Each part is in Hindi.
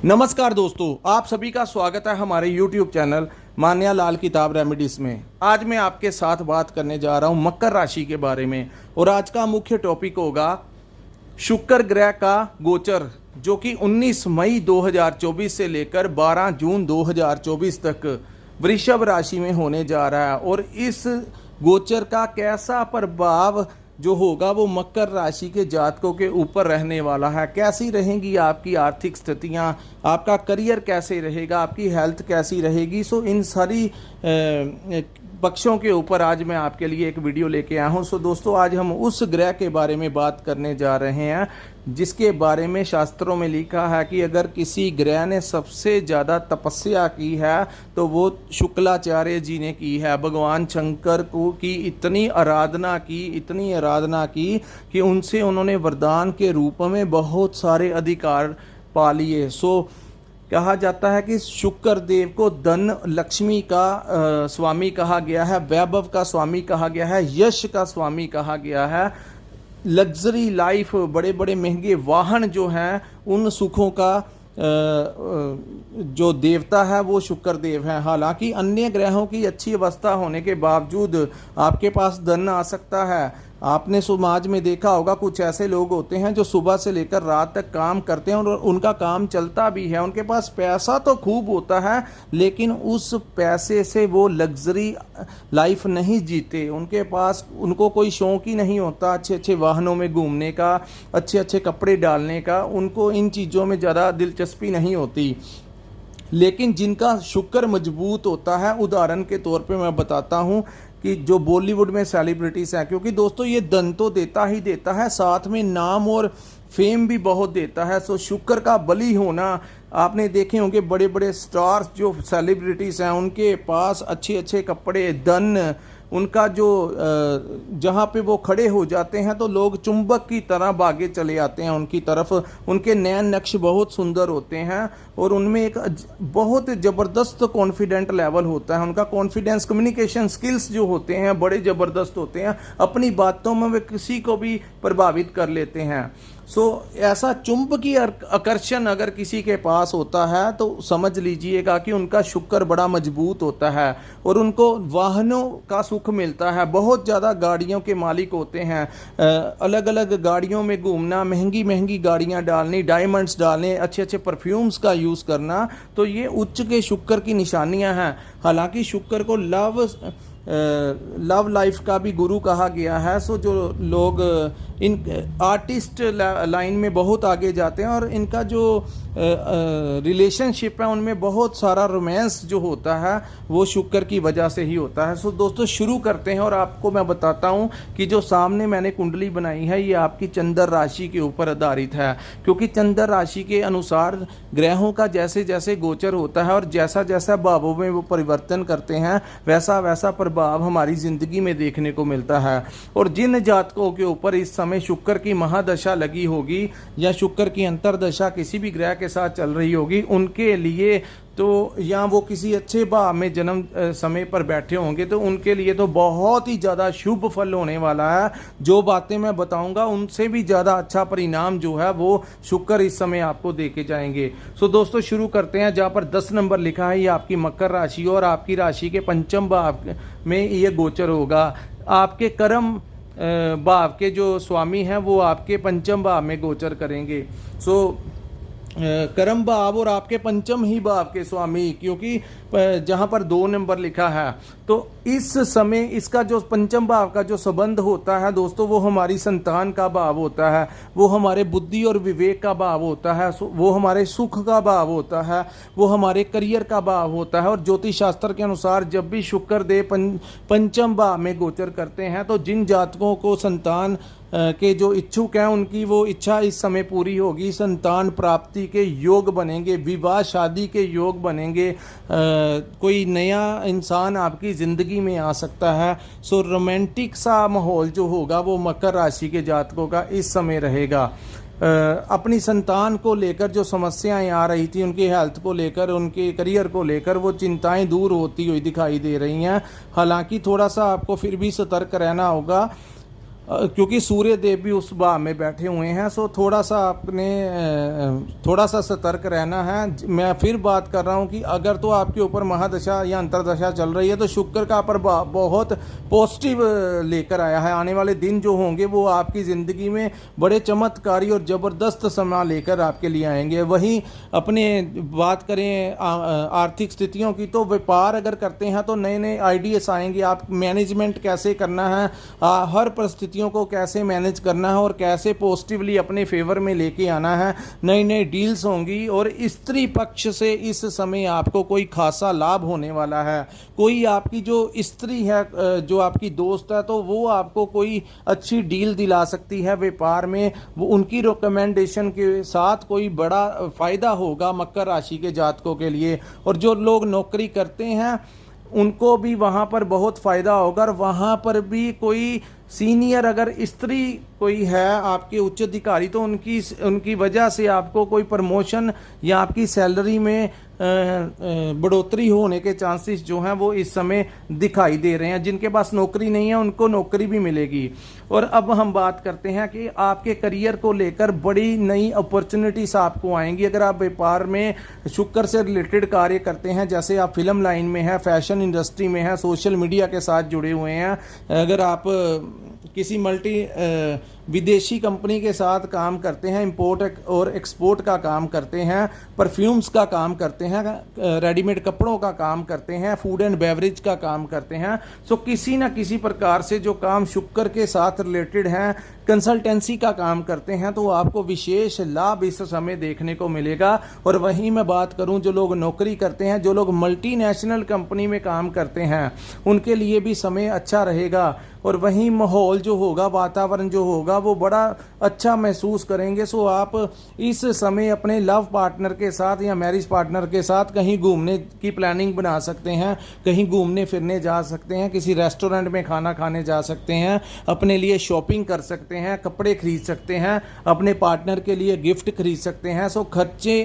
नमस्कार दोस्तों, आप सभी का स्वागत है हमारे YouTube चैनल मान्या लाल किताब रेमेडीज में। आज मैं आपके साथ बात करने जा रहा हूं मकर राशि के बारे में और आज का मुख्य टॉपिक होगा शुक्र ग्रह का गोचर, जो कि 19 मई 2024 से लेकर 12 जून 2024 तक वृषभ राशि में होने जा रहा है। और इस गोचर का कैसा प्रभाव जो होगा वो मकर राशि के जातकों के ऊपर रहने वाला है। कैसी रहेंगी आपकी आर्थिक स्थितियां, आपका करियर कैसे रहेगा, आपकी हेल्थ कैसी रहेगी। सो इन सारी पक्षों के ऊपर आज मैं आपके लिए एक वीडियो लेके आया हूं। सो दोस्तों, आज हम उस ग्रह के बारे में बात करने जा रहे हैं जिसके बारे में शास्त्रों में लिखा है कि अगर किसी ग्रह ने सबसे ज़्यादा तपस्या की है तो वो शुक्लाचार्य जी ने की है। भगवान शंकर को की इतनी आराधना की कि उनसे उन्होंने वरदान के रूप में बहुत सारे अधिकार पा लिए। सो कहा जाता है कि शुक्र देव को धन लक्ष्मी का स्वामी कहा गया है, वैभव का स्वामी कहा गया है, यश का स्वामी कहा गया है, लग्जरी लाइफ, बड़े बड़े महंगे वाहन जो हैं उन सुखों का जो देवता है वो शुक्र देव है। हालांकि अन्य ग्रहों की अच्छी अवस्था होने के बावजूद आपके पास धन आ सकता है। आपने समाज में देखा होगा कुछ ऐसे लोग होते हैं जो सुबह से लेकर रात तक काम करते हैं और उनका काम चलता भी है, उनके पास पैसा तो खूब होता है लेकिन उस पैसे से वो लग्जरी लाइफ नहीं जीते। उनको कोई शौक ही नहीं होता अच्छे अच्छे वाहनों में घूमने का, अच्छे अच्छे कपड़े डालने का, उनको इन चीज़ों में ज़्यादा दिलचस्पी नहीं होती। लेकिन जिनका शुक्र मजबूत होता है, उदाहरण के तौर पे मैं बताता हूँ कि जो बॉलीवुड में सेलिब्रिटीज़ हैं, क्योंकि दोस्तों ये धन तो देता ही देता है, साथ में नाम और फेम भी बहुत देता है। सो शुक्र का बली होना, आपने देखे होंगे बड़े बड़े स्टार्स जो सेलिब्रिटीज़ हैं उनके पास अच्छे अच्छे कपड़े, धन, उनका जो जहाँ पे वो खड़े हो जाते हैं तो लोग चुंबक की तरह भागे चले आते हैं उनकी तरफ। उनके नयन नक्श बहुत सुंदर होते हैं और उनमें एक बहुत ज़बरदस्त कॉन्फिडेंट लेवल होता है। उनका कॉन्फिडेंस, कम्युनिकेशन स्किल्स जो होते हैं बड़े ज़बरदस्त होते हैं। अपनी बातों में वे किसी को भी प्रभावित कर लेते हैं। सो ऐसा चुंबकीय आकर्षण अगर किसी के पास होता है तो समझ लीजिएगा कि उनका शुक्र बड़ा मजबूत होता है और उनको वाहनों का सुख मिलता है। बहुत ज़्यादा गाड़ियों के मालिक होते हैं, अलग अलग गाड़ियों में घूमना, महंगी महंगी गाड़ियां डालनी, डायमंड्स डालने, अच्छे अच्छे परफ्यूम्स का यूज़ करना, तो ये उच्च के शुक्र की निशानियां हैं। हालांकि शुक्र को लव लाइफ का भी गुरु कहा गया है। सो जो लोग इन आर्टिस्ट लाइन में बहुत आगे जाते हैं और इनका जो रिलेशनशिप है उनमें बहुत सारा रोमांस जो होता है वो शुक्र की वजह से ही होता है। सो दोस्तों, शुरू करते हैं और आपको मैं बताता हूं कि जो सामने मैंने कुंडली बनाई है ये आपकी चंद्र राशि के ऊपर आधारित है, क्योंकि चंद्र राशि के अनुसार ग्रहों का जैसे जैसे गोचर होता है और जैसा जैसा भावों में वो परिवर्तन करते हैं वैसा वैसा प्रभाव हमारी ज़िंदगी में देखने को मिलता है। और जिन जातकों के ऊपर इस समय शुक्र की महादशा लगी होगी या शुक्र की अंतरदशा किसी भी ग्रह के साथ चल रही होगी, उनके लिए तो या वो किसी अच्छे भाव में जन्म समय पर बैठे होंगे तो उनके लिए तो बहुत ही ज़्यादा शुभ फल होने वाला है। जो बातें मैं बताऊंगा उनसे भी ज़्यादा अच्छा परिणाम जो है वो शुक्र इस समय आपको देके जाएंगे। सो दोस्तों, शुरू करते हैं। जहाँ पर 10 नंबर लिखा है ये आपकी मकर राशि और आपकी राशि के पंचम भाव में ये गोचर होगा। आपके कर्म भाव के जो स्वामी हैं वो आपके पंचम भाव में गोचर करेंगे। सो कर्म भाव और आपके पंचम ही भाव के स्वामी, क्योंकि जहाँ पर 2 नंबर लिखा है तो इस समय इसका जो पंचम भाव का जो संबंध होता है दोस्तों वो हमारी संतान का भाव होता है, वो हमारे बुद्धि और विवेक का भाव होता है, वो हमारे सुख का भाव होता है, वो हमारे करियर का भाव होता है। और ज्योतिष शास्त्र के अनुसार जब भी शुक्र देव पंचम भाव में गोचर करते हैं तो जिन जातकों को संतान के जो इच्छुक हैं उनकी वो इच्छा इस समय पूरी होगी, संतान प्राप्ति के योग बनेंगे, विवाह शादी के योग बनेंगे, कोई नया इंसान आपकी ज़िंदगी में आ सकता है। सो रोमांटिक सा माहौल जो होगा वो मकर राशि के जातकों का इस समय रहेगा। अपनी संतान को लेकर जो समस्याएं आ रही थी, उनकी हेल्थ को लेकर, उनके करियर को लेकर, वो चिंताएं दूर होती हुई दिखाई दे रही हैं। हालांकि थोड़ा सा आपको फिर भी सतर्क रहना होगा। क्योंकि सूर्य देव भी उस भाव में बैठे हुए हैं, सो थोड़ा सा आपने थोड़ा सा सतर्क रहना है। मैं फिर बात कर रहा हूं कि अगर तो आपके ऊपर महादशा या अंतरदशा चल रही है तो शुक्र का प्रभाव बहुत पॉजिटिव लेकर आया है। आने वाले दिन जो होंगे वो आपकी ज़िंदगी में बड़े चमत्कारी और ज़बरदस्त समय लेकर आपके लिए आएंगे। वहीं अपने बात करें आर्थिक स्थितियों की, तो व्यापार अगर करते हैं तो नए नए आइडियाज़ आएंगे। आप मैनेजमेंट कैसे करना है, हर परिस्थितियों को कैसे मैनेज करना है और कैसे पॉजिटिवली अपने फेवर में लेके आना है, नई नई डील्स होंगी। और स्त्री पक्ष से इस समय आपको कोई खासा लाभ होने वाला है। कोई आपकी जो स्त्री है, जो आपकी दोस्त है, तो वो आपको कोई अच्छी डील दिला सकती है व्यापार में। वो उनकी रिकमेंडेशन के साथ कोई बड़ा फायदा होगा मकर राशि के जातकों के लिए। और जो लोग नौकरी करते हैं उनको भी वहाँ पर बहुत फ़ायदा होगा। और वहाँ पर भी कोई सीनियर अगर स्त्री कोई है आपके उच्च अधिकारी, तो उनकी वजह से आपको कोई प्रमोशन या आपकी सैलरी में बढ़ोतरी होने के चांसेस जो हैं वो इस समय दिखाई दे रहे हैं। जिनके पास नौकरी नहीं है उनको नौकरी भी मिलेगी। और अब हम बात करते हैं कि आपके करियर को लेकर बड़ी नई अपॉर्चुनिटीज आपको आएंगी। अगर आप व्यापार में शुक्र से रिलेटेड कार्य करते हैं, जैसे आप फिल्म लाइन में हैं, फैशन इंडस्ट्री में हैं, सोशल मीडिया के साथ जुड़े हुए हैं, अगर आप किसी विदेशी कंपनी के साथ काम करते हैं, इंपोर्ट और एक्सपोर्ट का काम करते हैं, परफ्यूम्स का काम करते हैं, रेडीमेड कपड़ों का काम करते हैं, फूड एंड बेवरेज का काम करते हैं, सो किसी न किसी प्रकार से जो काम शुक्र के साथ रिलेटेड हैं, कंसल्टेंसी का काम करते हैं, तो आपको विशेष लाभ इस समय देखने को मिलेगा। और वहीं मैं बात करूं जो लोग नौकरी करते हैं, जो लोग मल्टीनेशनल कंपनी में काम करते हैं, उनके लिए भी समय अच्छा रहेगा। और वहीं माहौल जो होगा, वातावरण जो होगा, वो बड़ा अच्छा महसूस करेंगे। सो आप इस समय अपने लव पार्टनर के साथ या मैरिज पार्टनर के साथ कहीं घूमने की प्लानिंग बना सकते हैं, कहीं घूमने फिरने जा सकते हैं, किसी रेस्टोरेंट में खाना खाने जा सकते हैं, अपने लिए शॉपिंग कर सकते हैं, कपड़े खरीद सकते हैं, अपने पार्टनर के लिए गिफ्ट खरीद सकते हैं। सो खर्चे,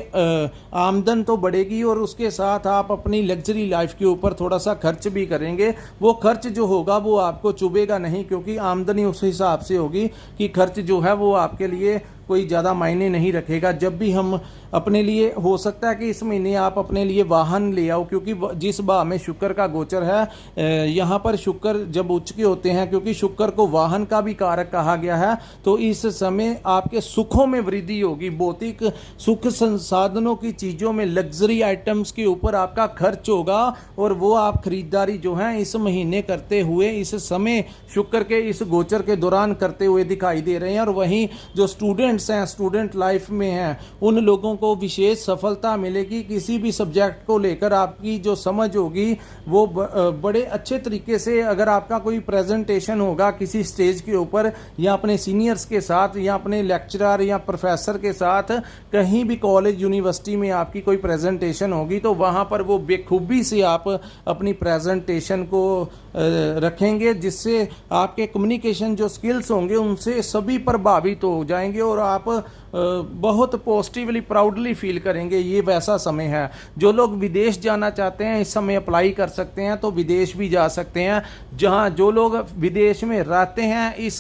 आमदन तो बढ़ेगी और उसके साथ आप अपनी लग्जरी लाइफ के ऊपर थोड़ा सा खर्च भी करेंगे। वो खर्च जो होगा वो आपको चुभेगा नहीं, क्योंकि आमदनी उस हिसाब से होगी कि खर्च जो है वो आपके लिए कोई ज़्यादा मायने नहीं रखेगा। जब भी हम अपने लिए, हो सकता है कि इस महीने आप अपने लिए वाहन ले आओ, क्योंकि जिस भाव में शुक्र का गोचर है, यहाँ पर शुक्र जब उच्च के होते हैं, क्योंकि शुक्र को वाहन का भी कारक कहा गया है, तो इस समय आपके सुखों में वृद्धि होगी। भौतिक सुख संसाधनों की चीज़ों में, लग्जरी आइटम्स के ऊपर आपका खर्च होगा और वो आप खरीदारी जो है इस महीने करते हुए, इस समय शुक्र के इस गोचर के दौरान करते हुए दिखाई दे रहे हैं। और वहीं जो स्टूडेंट्स हैं, स्टूडेंट लाइफ में हैं, उन लोगों को विशेष सफलता मिलेगी। किसी भी सब्जेक्ट को लेकर आपकी जो समझ होगी वो बड़े अच्छे तरीके से, अगर आपका कोई प्रेजेंटेशन होगा किसी स्टेज के ऊपर या अपने सीनियर्स के साथ या अपने लेक्चरर या प्रोफेसर के साथ, कहीं भी कॉलेज यूनिवर्सिटी में आपकी कोई प्रेजेंटेशन होगी, तो वहाँ पर वो बेखूबी से आप अपनी प्रेजेंटेशन को रखेंगे, जिससे आपके कम्युनिकेशन जो स्किल्स होंगे उनसे सभी प्रभावित हो जाएंगे और आप बहुत पॉजिटिवली प्राउडली फील करेंगे। ये वैसा समय है। जो लोग विदेश जाना चाहते हैं इस समय अप्लाई कर सकते हैं, तो विदेश भी जा सकते हैं। जहां जो लोग विदेश में रहते हैं, इस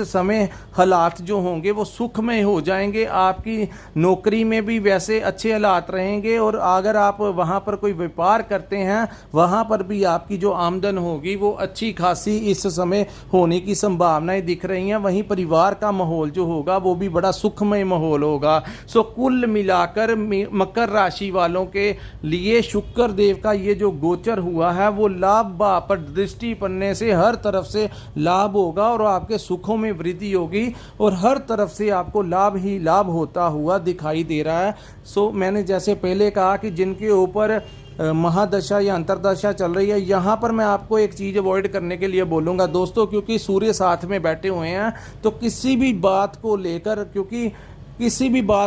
समय हालात जो होंगे वो सुखमय हो जाएंगे। आपकी नौकरी में भी वैसे अच्छे हालात रहेंगे और अगर आप वहां पर कोई व्यापार करते हैं, वहां पर भी आपकी जो आमदन होगी वो अच्छी खासी इस समय होने की संभावनाएं दिख रही हैं। वहीं परिवार का माहौल जो होगा वो भी बड़ा सुखमय माहौल होगा। सो कुल मिलाकर मकर राशि वालों के लिए शुक्र देव का ये जो गोचर हुआ है वो लाभ पर दृष्टि पड़ने से हर तरफ से लाभ होगा और आपके सुखों में वृद्धि होगी और हर तरफ से आपको लाभ ही लाभ होता हुआ दिखाई दे रहा है। सो मैंने जैसे पहले कहा कि जिनके ऊपर महादशा या अंतरदशा चल रही है, यहाँ पर मैं आपको एक चीज़ अवॉइड करने के लिए बोलूँगा दोस्तों, क्योंकि सूर्य साथ में बैठे हुए हैं, तो किसी भी बात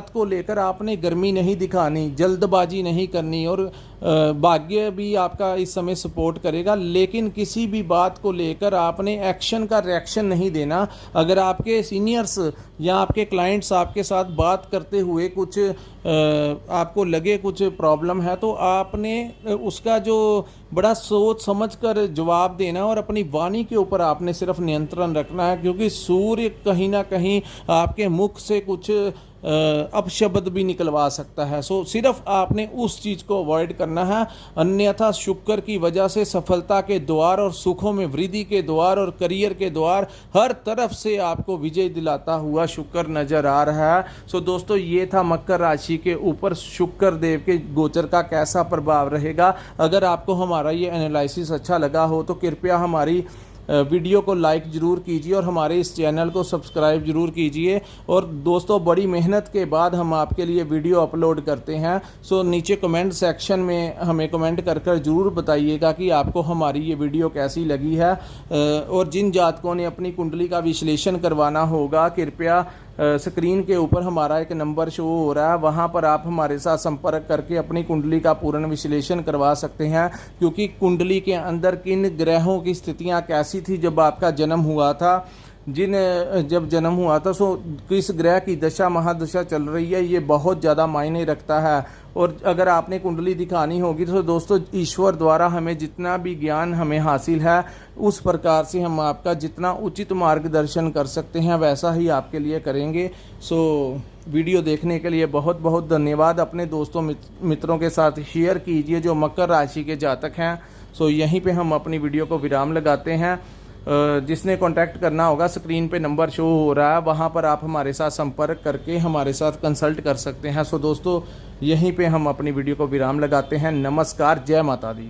को लेकर आपने गर्मी नहीं दिखानी, जल्दबाजी नहीं करनी और भाग्य भी आपका इस समय सपोर्ट करेगा, लेकिन किसी भी बात को लेकर आपने एक्शन का रिएक्शन नहीं देना। अगर आपके सीनियर्स या आपके क्लाइंट्स आपके साथ बात करते हुए कुछ आपको लगे कुछ प्रॉब्लम है, तो आपने उसका जो बड़ा सोच समझ कर जवाब देना और अपनी वाणी के ऊपर आपने सिर्फ नियंत्रण रखना है, क्योंकि सूर्य कहीं ना कहीं आपके मुख से कुछ अपशब्द भी निकलवा सकता है। सो सिर्फ आपने उस चीज़ को अवॉइड करना है, अन्यथा शुक्र की वजह से सफलता के द्वार और सुखों में वृद्धि के द्वार और करियर के द्वार हर तरफ से आपको विजय दिलाता हुआ शुक्र नजर आ रहा है। सो दोस्तों, ये था मकर राशि के ऊपर शुक्र देव के गोचर का कैसा प्रभाव रहेगा। अगर आपको हमारा ये एनालिसिस अच्छा लगा हो तो कृपया हमारी वीडियो को लाइक ज़रूर कीजिए और हमारे इस चैनल को सब्सक्राइब ज़रूर कीजिए। और दोस्तों, बड़ी मेहनत के बाद हम आपके लिए वीडियो अपलोड करते हैं। सो नीचे कमेंट सेक्शन में हमें कमेंट कर ज़रूर बताइएगा कि आपको हमारी ये वीडियो कैसी लगी है। और जिन जातकों ने अपनी कुंडली का विश्लेषण करवाना होगा, कृपया स्क्रीन के ऊपर हमारा एक नंबर शो हो रहा है, वहाँ पर आप हमारे साथ संपर्क करके अपनी कुंडली का पूर्ण विश्लेषण करवा सकते हैं। क्योंकि कुंडली के अंदर किन ग्रहों की स्थितियाँ कैसी थी जब आपका जन्म हुआ था, जब जन्म हुआ था, सो किस ग्रह की दशा महादशा चल रही है, ये बहुत ज़्यादा मायने रखता है। और अगर आपने कुंडली दिखानी होगी तो दोस्तों, ईश्वर द्वारा हमें जितना भी ज्ञान हमें हासिल है, उस प्रकार से हम आपका जितना उचित मार्गदर्शन कर सकते हैं वैसा ही आपके लिए करेंगे। सो वीडियो देखने के लिए बहुत बहुत धन्यवाद। अपने दोस्तों मित्रों के साथ शेयर कीजिए जो मकर राशि के जातक हैं। सो यहीं पे हम अपनी वीडियो को विराम लगाते हैं। जिसने कांटेक्ट करना होगा, स्क्रीन पे नंबर शो हो रहा है, वहाँ पर आप हमारे साथ संपर्क करके हमारे साथ कंसल्ट कर सकते हैं। सो दोस्तों, यहीं पे हम अपनी वीडियो को विराम लगाते हैं। नमस्कार, जय माता दी।